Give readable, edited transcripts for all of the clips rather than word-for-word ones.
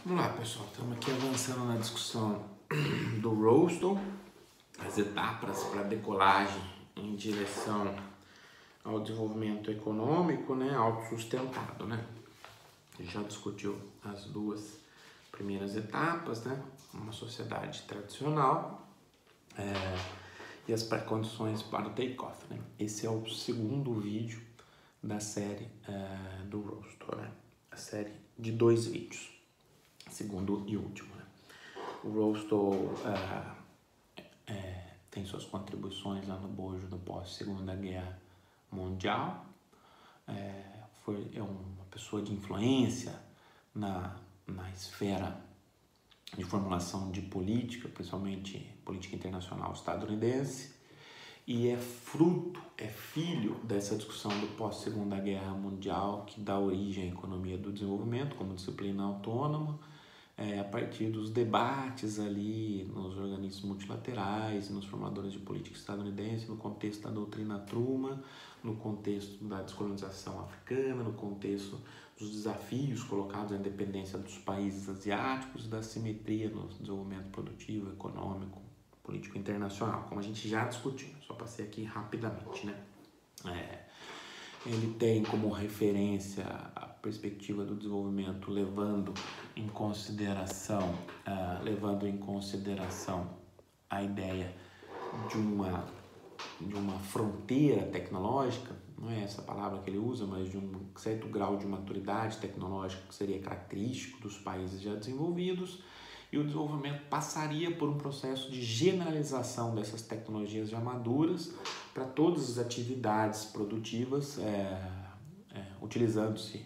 Vamos lá, pessoal. Estamos aqui avançando na discussão do Rostow, as etapas para decolagem em direção ao desenvolvimento econômico, né, autossustentado, né? A gente já discutiu as duas primeiras etapas, né? Uma sociedade tradicional e as pré-condições para o take-off, né? Esse é o segundo vídeo da série do Rostow, né? A série de 2 vídeos. Segundo e último, né? O Rostow tem suas contribuições lá no bojo do pós-Segunda Guerra Mundial. É uma pessoa de influência na esfera de formulação de política, principalmente política internacional estadunidense, e é filho dessa discussão do pós-Segunda Guerra Mundial que dá origem à economia do desenvolvimento como disciplina autônoma, a partir dos debates ali nos organismos multilaterais, nos formadores de política estadunidense, no contexto da doutrina Truman, no contexto da descolonização africana, no contexto dos desafios colocados à independência dos países asiáticos, da simetria no desenvolvimento produtivo, econômico, político internacional, como a gente já discutiu, só passei aqui rapidamente, né? Ele tem como referência a perspectiva do desenvolvimento levando em consideração a ideia de uma fronteira tecnológica, não é essa palavra que ele usa, mas de um certo grau de maturidade tecnológica que seria característico dos países já desenvolvidos, e o desenvolvimento passaria por um processo de generalização dessas tecnologias já maduras para todas as atividades produtivas, utilizando-se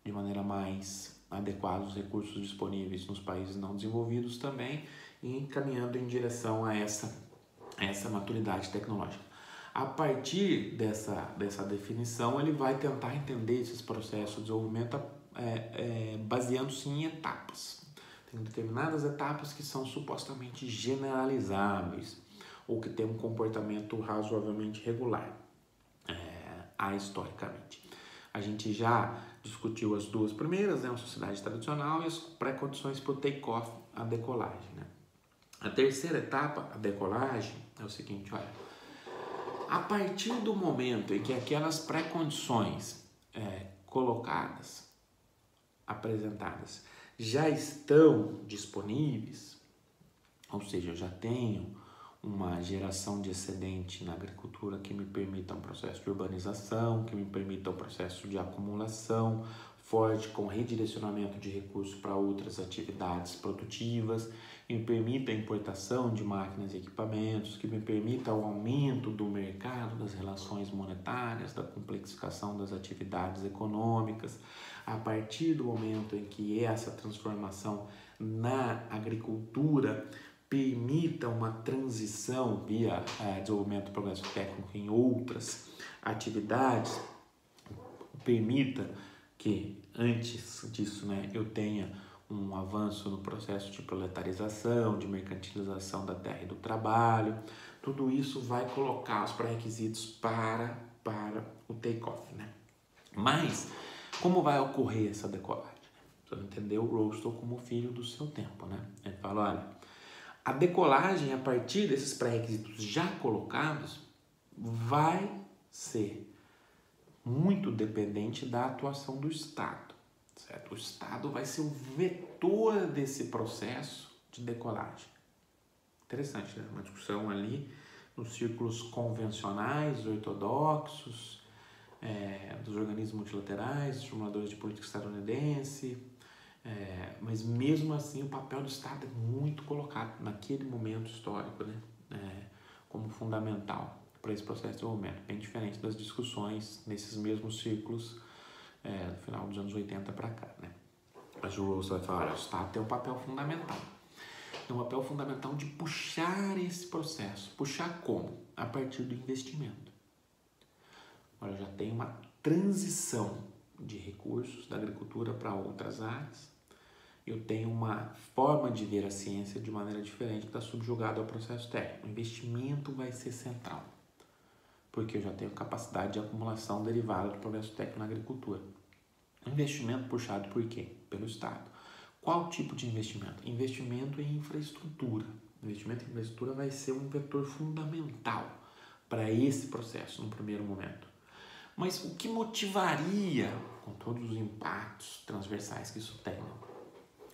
de maneira mais adequada os recursos disponíveis nos países não desenvolvidos também, e encaminhando em direção a essa maturidade tecnológica. A partir dessa definição, ele vai tentar entender esses processos de desenvolvimento baseando-se em etapas. Tem determinadas etapas que são supostamente generalizáveis ou que têm um comportamento razoavelmente regular, historicamente. A gente já discutiu as duas primeiras, né? Uma sociedade tradicional e as pré-condições para o take-off, a decolagem, né? A terceira etapa, a decolagem, é o seguinte, olha, a partir do momento em que aquelas pré-condições colocadas, apresentadas, já estão disponíveis, ou seja, eu já tenho uma geração de excedente na agricultura que me permita um processo de urbanização, que me permita um processo de acumulação forte com redirecionamento de recursos para outras atividades produtivas, que me permita a importação de máquinas e equipamentos, que me permita o aumento do mercado, das relações monetárias, da complexificação das atividades econômicas. A partir do momento em que essa transformação na agricultura permita uma transição via desenvolvimento e progresso técnico em outras atividades, permita que antes disso, né, eu tenha um avanço no processo de proletarização, de mercantilização da terra e do trabalho. Tudo isso vai colocar os pré-requisitos para o take-off, né? Mas como vai ocorrer essa decolagem? Você entendeu o Rostow como filho do seu tempo, né? Ele fala, olha, a decolagem a partir desses pré-requisitos já colocados vai ser muito dependente da atuação do Estado, certo? O Estado vai ser o vetor desse processo de decolagem. Interessante, né? Uma discussão ali nos círculos convencionais, ortodoxos, dos organismos multilaterais, dos formadores de política estadunidense, mas mesmo assim o papel do Estado é muito colocado naquele momento histórico, né? Como fundamental para esse processo de desenvolvimento, bem diferente das discussões nesses mesmos círculos no final dos anos 80 para cá, né? Mas o Rostow vai falar, olha, o Estado tem um papel fundamental. Tem um papel fundamental de puxar esse processo. Puxar como? A partir do investimento. Olha, já tem uma transição de recursos da agricultura para outras áreas. Eu tenho uma forma de ver a ciência de maneira diferente que está subjugada ao processo técnico. O investimento vai ser central, porque eu já tenho capacidade de acumulação derivada do progresso técnico na agricultura. Investimento puxado por quê? Pelo Estado. Qual tipo de investimento? Investimento em infraestrutura. Investimento em infraestrutura vai ser um vetor fundamental para esse processo no primeiro momento. Mas o que motivaria, com todos os impactos transversais que isso tem,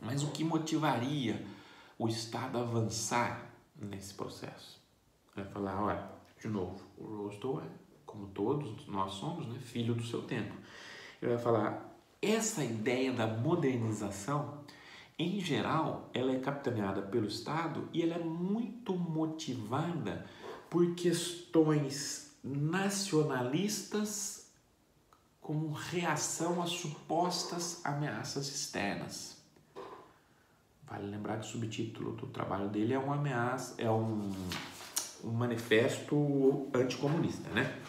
mas o que motivaria o Estado a avançar nesse processo? Vai falar, olha, de novo, o Rostow é, como todos nós somos, né, filho do seu tempo. Ele vai falar, essa ideia da modernização, em geral, ela é capitaneada pelo Estado e ela é muito motivada por questões nacionalistas como reação a supostas ameaças externas. Vale lembrar que o subtítulo do trabalho dele é uma ameaça, é um manifesto anticomunista, né?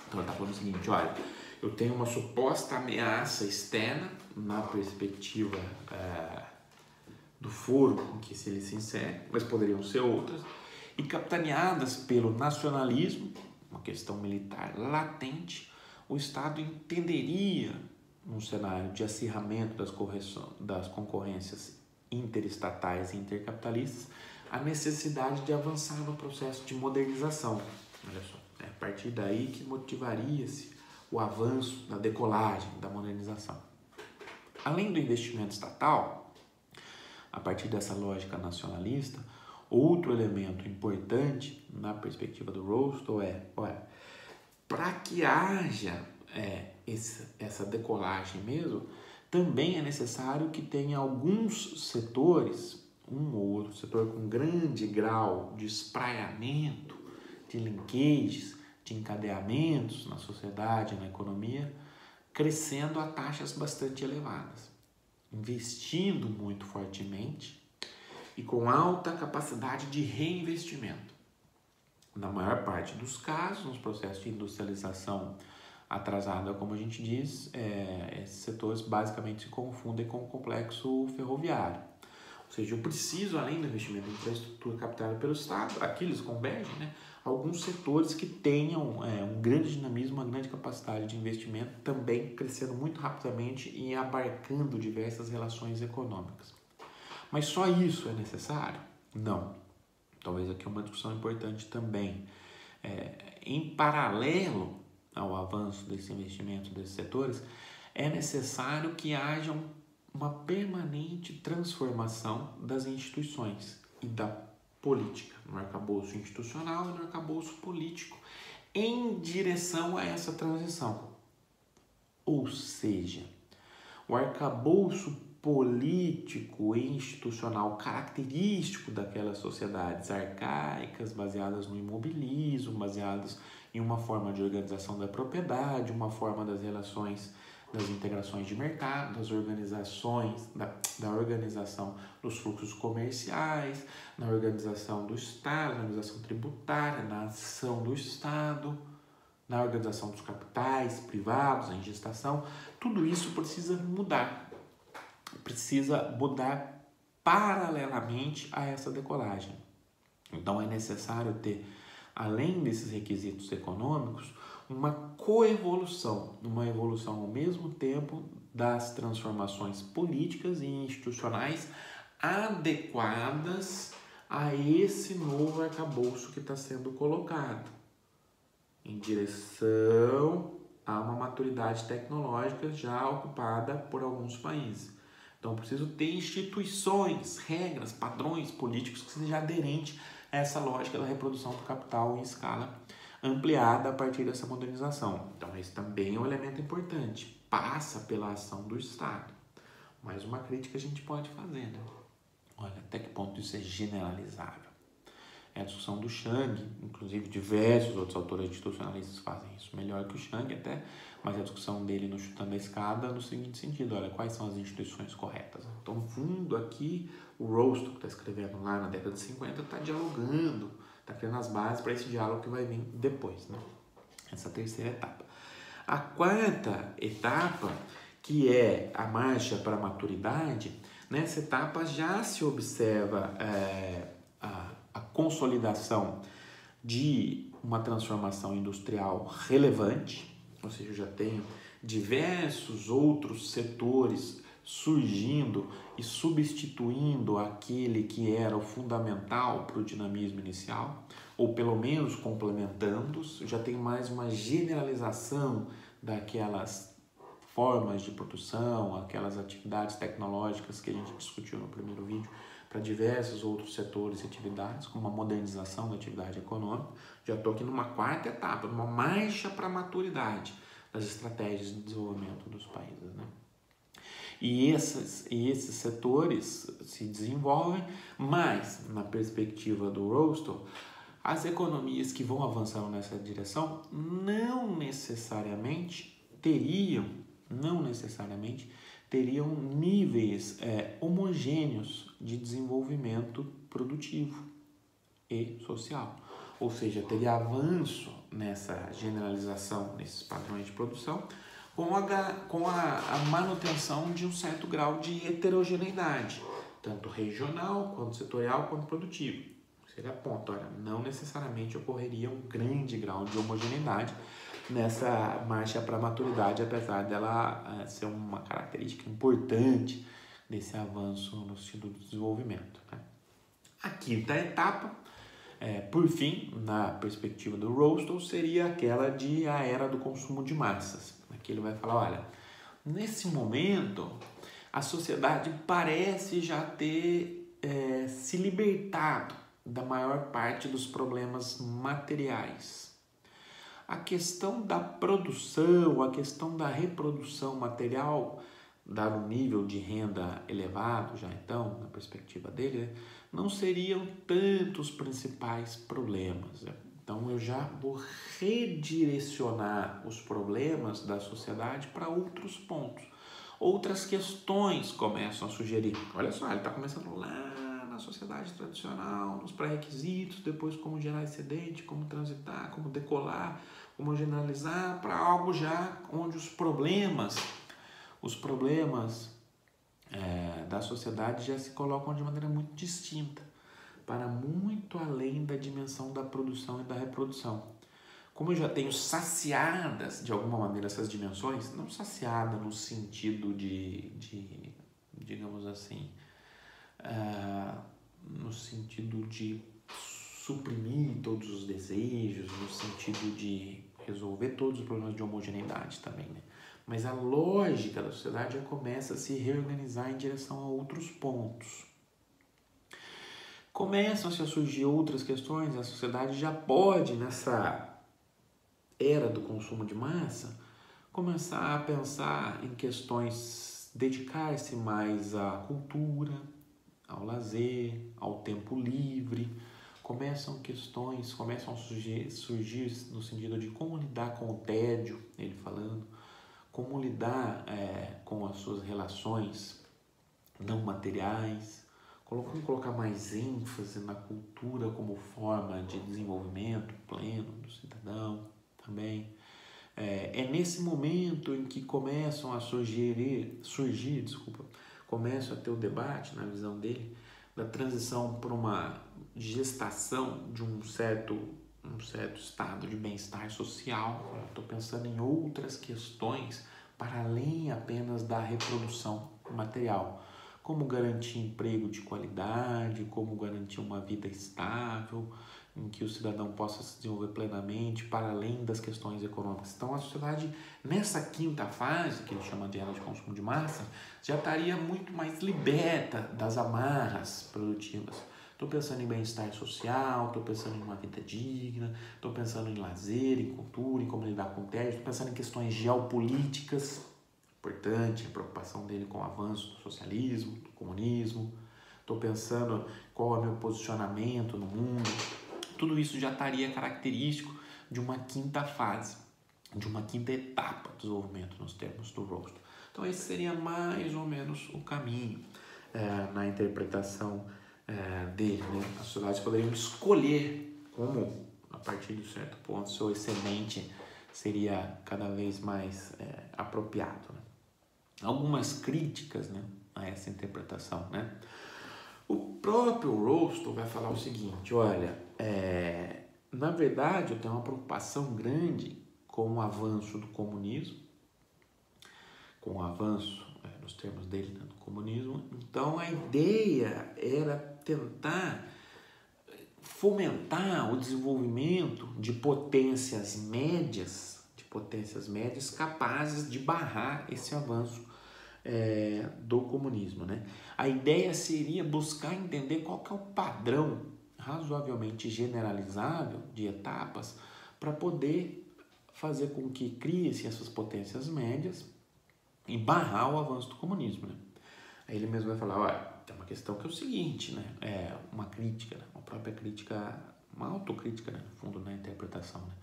Então ele está falando o seguinte, olha, eu tenho uma suposta ameaça externa na perspectiva do foro em que ele se insere, mas poderiam ser outras, e capitaneadas pelo nacionalismo, uma questão militar latente, o Estado entenderia, num cenário de acirramento das concorrências interestatais e intercapitalistas, a necessidade de avançar no processo de modernização. Olha só, é a partir daí que motivaria-se o avanço da decolagem, da modernização. Além do investimento estatal, a partir dessa lógica nacionalista, outro elemento importante na perspectiva do Rostow é, para que haja essa decolagem mesmo, também é necessário que tenha alguns setores, um ou outro setor com grande grau de espraiamento, de linkages, de encadeamentos na sociedade, na economia, crescendo a taxas bastante elevadas, investindo muito fortemente e com alta capacidade de reinvestimento. Na maior parte dos casos, nos processos de industrialização atrasada, como a gente diz, esses setores basicamente se confundem com o complexo ferroviário. Ou seja, eu preciso, além do investimento em infraestrutura captada pelo Estado, aqui eles convergem, né, alguns setores que tenham um grande dinamismo, uma grande capacidade de investimento, também crescendo muito rapidamente e abarcando diversas relações econômicas. Mas só isso é necessário? Não. Talvez aqui uma discussão importante também. Em paralelo ao avanço desse investimento desses setores, é necessário que haja uma permanente transformação das instituições e da política, no arcabouço institucional e no arcabouço político, em direção a essa transição. Ou seja, o arcabouço político e institucional característico daquelas sociedades arcaicas, baseadas no imobilismo, baseadas em uma forma de organização da propriedade, uma forma das relações, das integrações de mercado, das organizações, da organização dos fluxos comerciais, na organização do Estado, na organização tributária, na ação do Estado, na organização dos capitais privados, em gestação, tudo isso precisa mudar paralelamente a essa decolagem. Então é necessário ter, além desses requisitos econômicos, uma coevolução, uma evolução ao mesmo tempo das transformações políticas e institucionais adequadas a esse novo arcabouço que está sendo colocado, em direção a uma maturidade tecnológica já ocupada por alguns países. Então, preciso ter instituições, regras, padrões políticos que sejam aderentes a essa lógica da reprodução do capital em escala ampliada a partir dessa modernização. Então, esse também é um elemento importante. Passa pela ação do Estado. Mas uma crítica a gente pode fazer, né? Olha, até que ponto isso é generalizável? É a discussão do Chang, inclusive diversos outros autores institucionalistas fazem isso melhor que o Chang até, mas a discussão dele no Chutando a Escada no seguinte sentido, olha, quais são as instituições corretas? Então, no fundo aqui, o Rostow, que está escrevendo lá na década de 50, está dialogando, está criando as bases para esse diálogo que vai vir depois, né? Essa terceira etapa. A quarta etapa, que é a marcha para a maturidade, nessa etapa já se observa a consolidação de uma transformação industrial relevante, ou seja, eu já tenho diversos outros setores surgindo e substituindo aquele que era o fundamental para o dinamismo inicial, ou pelo menos complementando-os. Já tem mais uma generalização daquelas formas de produção, aquelas atividades tecnológicas que a gente discutiu no primeiro vídeo, para diversos outros setores e atividades, como a modernização da atividade econômica. Já estou aqui numa quarta etapa, numa marcha para a maturidade das estratégias de desenvolvimento dos países, né? E esses setores se desenvolvem, mas na perspectiva do Rostow, as economias que vão avançando nessa direção não necessariamente teriam níveis homogêneos de desenvolvimento produtivo e social. Ou seja, teria avanço nessa generalização, nesses padrões de produção, com a manutenção de um certo grau de heterogeneidade, tanto regional, quanto setorial, quanto produtivo. Seria ponto, olha, não necessariamente ocorreria um grande grau de homogeneidade nessa marcha para a maturidade, apesar dela ser uma característica importante desse avanço no sentido do desenvolvimento, né? A quinta etapa, por fim, na perspectiva do Rostow, seria aquela de a era do consumo de massas. Aqui ele vai falar, olha, nesse momento a sociedade parece já ter se libertado da maior parte dos problemas materiais. A questão da produção, a questão da reprodução material, dado um nível de renda elevado já então, na perspectiva dele, né, não seriam tantos principais problemas. Então eu já vou redirecionar os problemas da sociedade para outros pontos. Outras questões começam a sugerir. Olha só, ele está começando lá na sociedade tradicional, nos pré-requisitos, depois como gerar excedente, como transitar, como decolar, como generalizar, para algo já onde os problemas da sociedade já se colocam de maneira muito distinta, para muito além da dimensão da produção e da reprodução. Como eu já tenho saciadas, de alguma maneira, essas dimensões, não saciada no sentido de digamos assim, no sentido de suprimir todos os desejos, no sentido de resolver todos os problemas de homogeneidade também, né? Mas a lógica da sociedade já começa a se reorganizar em direção a outros pontos. Começam-se a surgir outras questões, a sociedade já pode, nessa era do consumo de massa, começar a pensar em questões, dedicar-se mais à cultura, ao lazer, ao tempo livre. Começam a surgir no sentido de como lidar com o tédio, ele falando, como lidar com as suas relações não materiais, como colocar mais ênfase na cultura como forma de desenvolvimento pleno do cidadão também. É nesse momento em que começam a começa a ter o debate, na visão dele, da transição para uma gestação de um certo estado de bem-estar social. Estou pensando em outras questões para além apenas da reprodução material, como garantir emprego de qualidade, como garantir uma vida estável, em que o cidadão possa se desenvolver plenamente para além das questões econômicas. Então a sociedade, nessa quinta fase, que ele chama de era de consumo de massa, já estaria muito mais liberta das amarras produtivas. Estou pensando em bem-estar social, estou pensando em uma vida digna, estou pensando em lazer, em cultura, em como lidar com o tédio, estou pensando em questões geopolíticas, importante, a preocupação dele com o avanço do socialismo, do comunismo, estou pensando qual é o meu posicionamento no mundo. Tudo isso já estaria característico de uma quinta fase, de uma quinta etapa do desenvolvimento nos termos do Rostow. Então esse seria mais ou menos o caminho na interpretação dele, né? As sociedades poderiam escolher como, a partir de certo ponto, seu excedente seria cada vez mais apropriado, né? Algumas críticas, né, a essa interpretação, né? O próprio Rostow vai falar o seguinte, olha, na verdade eu tenho uma preocupação grande com o avanço do comunismo, com o avanço do nos termos dele, né, do comunismo. Então a ideia era tentar fomentar o desenvolvimento de potências médias capazes de barrar esse avanço do comunismo, né? A ideia seria buscar entender qual que é o padrão razoavelmente generalizável de etapas para poder fazer com que crie-se essas potências médias e barrar o avanço do comunismo, né? Aí ele mesmo vai falar, olha, tem uma questão que é o seguinte, né? É uma crítica, né? Uma própria crítica, uma autocrítica, né? No fundo, na interpretação, né?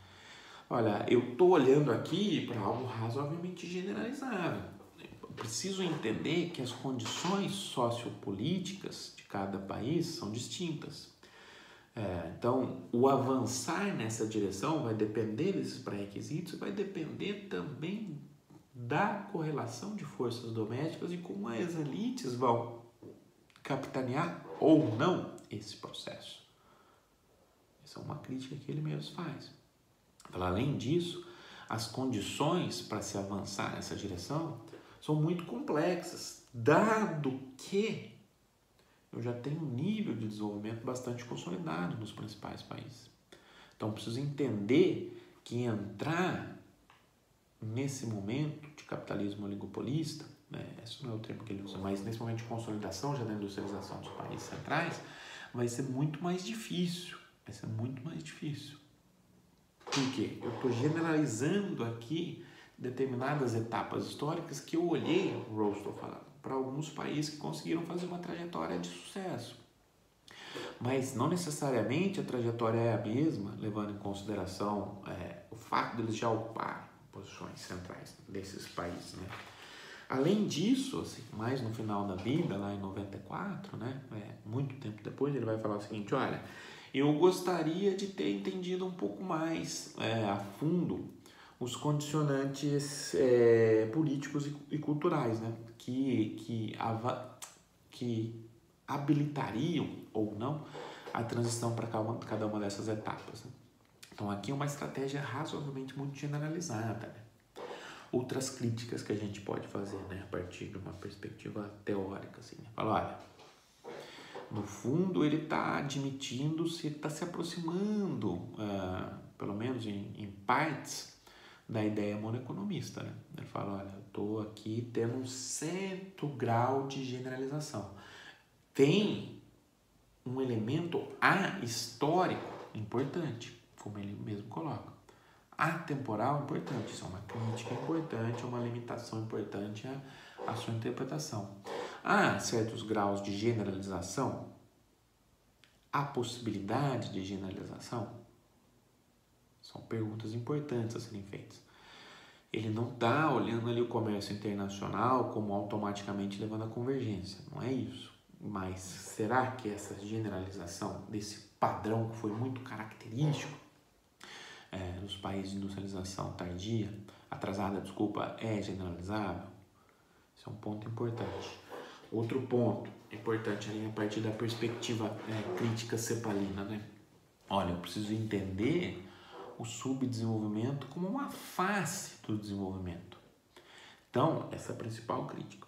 Olha, eu estou olhando aqui para algo razoavelmente generalizável. Eu preciso entender que as condições sociopolíticas de cada país são distintas. Então, o avançar nessa direção vai depender desses pré-requisitos, vai depender também da correlação de forças domésticas e como as elites vão capitanear ou não esse processo. Essa é uma crítica que ele mesmo faz. Além disso, as condições para se avançar nessa direção são muito complexas, dado que eu já tenho um nível de desenvolvimento bastante consolidado nos principais países. Então, preciso entender que entrar nesse momento de capitalismo oligopolista, né, esse não é o termo que ele usa, mas nesse momento de consolidação já da industrialização dos países centrais, vai ser muito mais difícil. Vai ser muito mais difícil. Por quê? Eu estou generalizando aqui determinadas etapas históricas que eu olhei, o Rawls está falando, para alguns países que conseguiram fazer uma trajetória de sucesso. Mas não necessariamente a trajetória é a mesma, levando em consideração o fato deles já ocuparem posições centrais desses países, né? Além disso, assim, mais no final da vida, lá em 94, né, muito tempo depois, ele vai falar o seguinte, olha, eu gostaria de ter entendido um pouco mais a fundo os condicionantes políticos e culturais, né, que habilitariam ou não a transição para cada uma dessas etapas, né? Então aqui é uma estratégia razoavelmente muito generalizada, né? Outras críticas que a gente pode fazer, né, a partir de uma perspectiva teórica, assim, né? Fala, olha, no fundo ele está admitindo-se, está se aproximando, pelo menos em partes, da ideia monoeconomista, né? Ele fala, olha, eu estou aqui tendo um certo grau de generalização. Tem um elemento ahistórico importante, como ele mesmo coloca. Atemporal importante, isso é uma crítica importante, uma limitação importante à sua interpretação. Há certos graus de generalização? Há possibilidade de generalização? São perguntas importantes a serem feitas. Ele não está olhando ali o comércio internacional como automaticamente levando à convergência, não é isso. Mas será que essa generalização desse padrão que foi muito característico nos países de industrialização tardia, atrasada, desculpa, é generalizável? Isso é um ponto importante. Outro ponto importante ali a partir da perspectiva crítica cepalina, né? Olha, eu preciso entender o subdesenvolvimento como uma face do desenvolvimento. Então, essa é a principal crítica.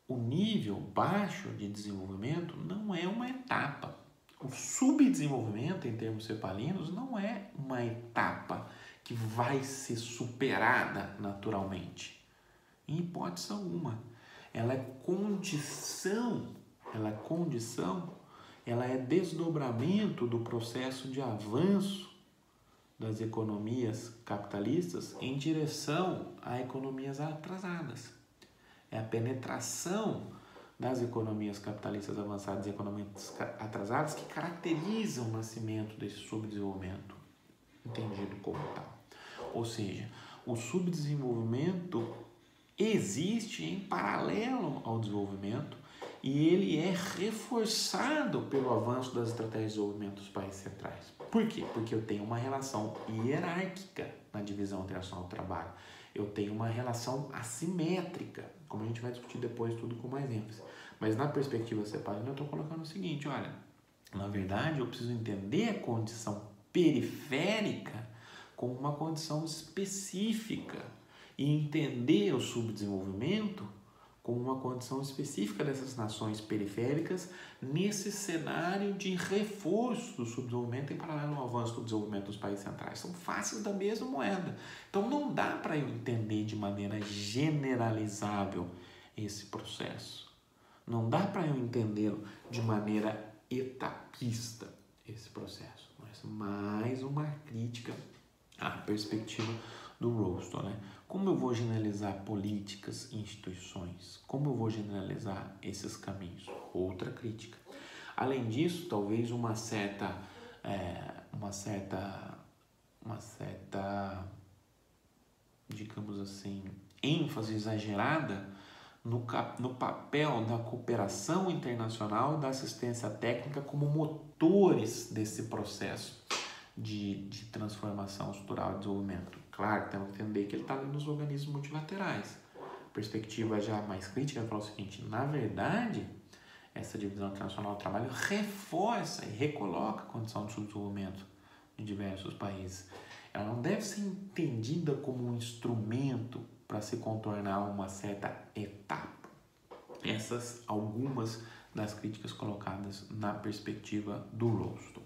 O nível baixo de desenvolvimento não é uma etapa. O subdesenvolvimento, em termos cepalinos, não é uma etapa que vai ser superada naturalmente. Em hipótese alguma. Ela é condição, ela é desdobramento do processo de avanço das economias capitalistas em direção a economias atrasadas. É a penetração das economias capitalistas avançadas e economias atrasadas que caracterizam o nascimento desse subdesenvolvimento, entendido como tal. Ou seja, o subdesenvolvimento existe em paralelo ao desenvolvimento e ele é reforçado pelo avanço das estratégias de desenvolvimento dos países centrais. Por quê? Porque eu tenho uma relação hierárquica na divisão internacional do trabalho. Eu tenho uma relação assimétrica, como a gente vai discutir depois tudo com mais ênfase. Mas na perspectiva cepalina eu estou colocando o seguinte, olha, na verdade eu preciso entender a condição periférica como uma condição específica e entender o subdesenvolvimento como uma condição específica dessas nações periféricas nesse cenário de reforço do subdesenvolvimento em paralelo ao avanço do desenvolvimento dos países centrais. São faces da mesma moeda. Então não dá para eu entender de maneira generalizável esse processo. Não dá para eu entendê-lo de maneira etapista esse processo. Mas mais uma crítica à perspectiva do Rousseau, né? Como eu vou generalizar políticas e instituições? Como eu vou generalizar esses caminhos? Outra crítica. Além disso, talvez uma certa, digamos assim, ênfase exagerada no papel da cooperação internacional e da assistência técnica como motores desse processo de transformação estrutural e desenvolvimento. Claro, temos que entender que ele está ali nos organismos multilaterais. A perspectiva já mais crítica é falar o seguinte: na verdade, essa divisão internacional do trabalho reforça e recoloca a condição de subdesenvolvimento em diversos países. Ela não deve ser entendida como um instrumento para se contornar uma certa etapa. Essas algumas das críticas colocadas na perspectiva do Rousseau.